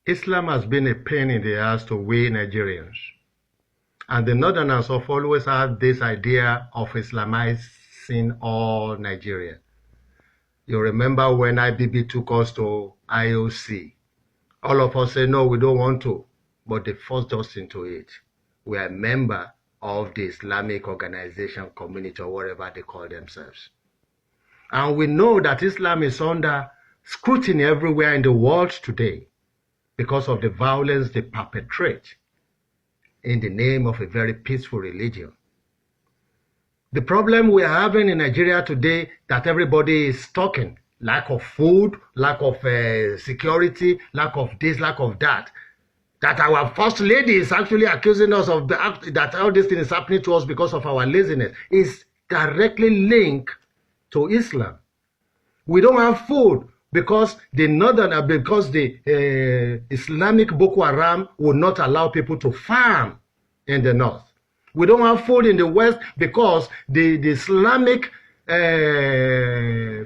Islam has been a pain in the ass to we Nigerians. And the Northerners have always had this idea of Islamizing all Nigeria. You remember when IBB took us to IOC? All of us said, no, we don't want to. But they forced us into it. We are a member of the Islamic organization, community, or whatever they call themselves. And we know that Islam is under scrutiny everywhere in the world today because of the violence they perpetrate in the name of a very peaceful religion. The problem we are having in Nigeria today that everybody is talking, lack of food, lack of security, lack of this, lack of that, that our first lady is actually accusing us of that all this thing is happening to us because of our laziness, is directly linked to Islam. We don't have food because the Islamic Boko Haram will not allow people to farm in the north. We don't have food in the west because the Islamic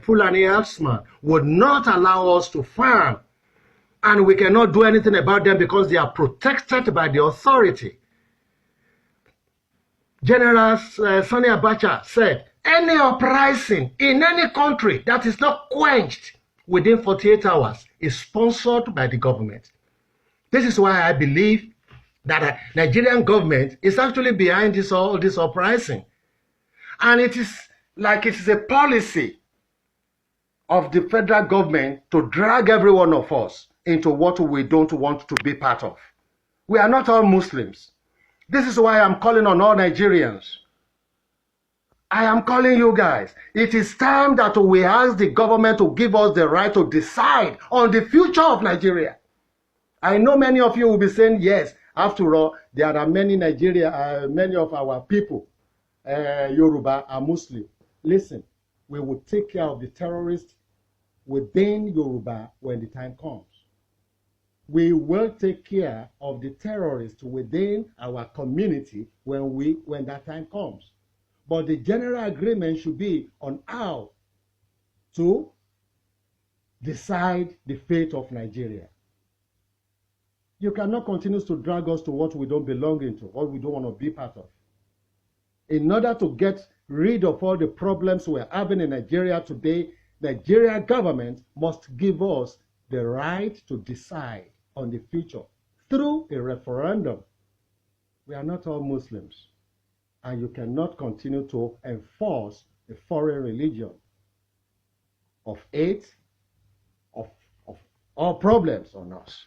Fulani herdsmen would not allow us to farm. And we cannot do anything about them because they are protected by the authority. General Sani Abacha said, any uprising in any country that is not quenched within 48 hours is sponsored by the government. This is why I believe that the Nigerian government is actually behind all this uprising. And it is like it is a policy of the federal government to drag every one of us into what we don't want to be part of. We are not all Muslims. This is why I'm calling on all Nigerians. I am calling you guys. It is time that we ask the government to give us the right to decide on the future of Nigeria. I know many of you will be saying, yes, after all, there are many many of our people, Yoruba, are Muslim. Listen, we will take care of the terrorists within Yoruba when the time comes. We will take care of the terrorists within our community when that time comes. But the general agreement should be on how to decide the fate of Nigeria. You cannot continue to drag us to what we don't belong into, what we don't want to be part of. In order to get rid of all the problems we're having in Nigeria today, the Nigeria government must give us the right to decide on the future through a referendum. We are not all Muslims, and you cannot continue to enforce a foreign religion of hate, of all problems on us.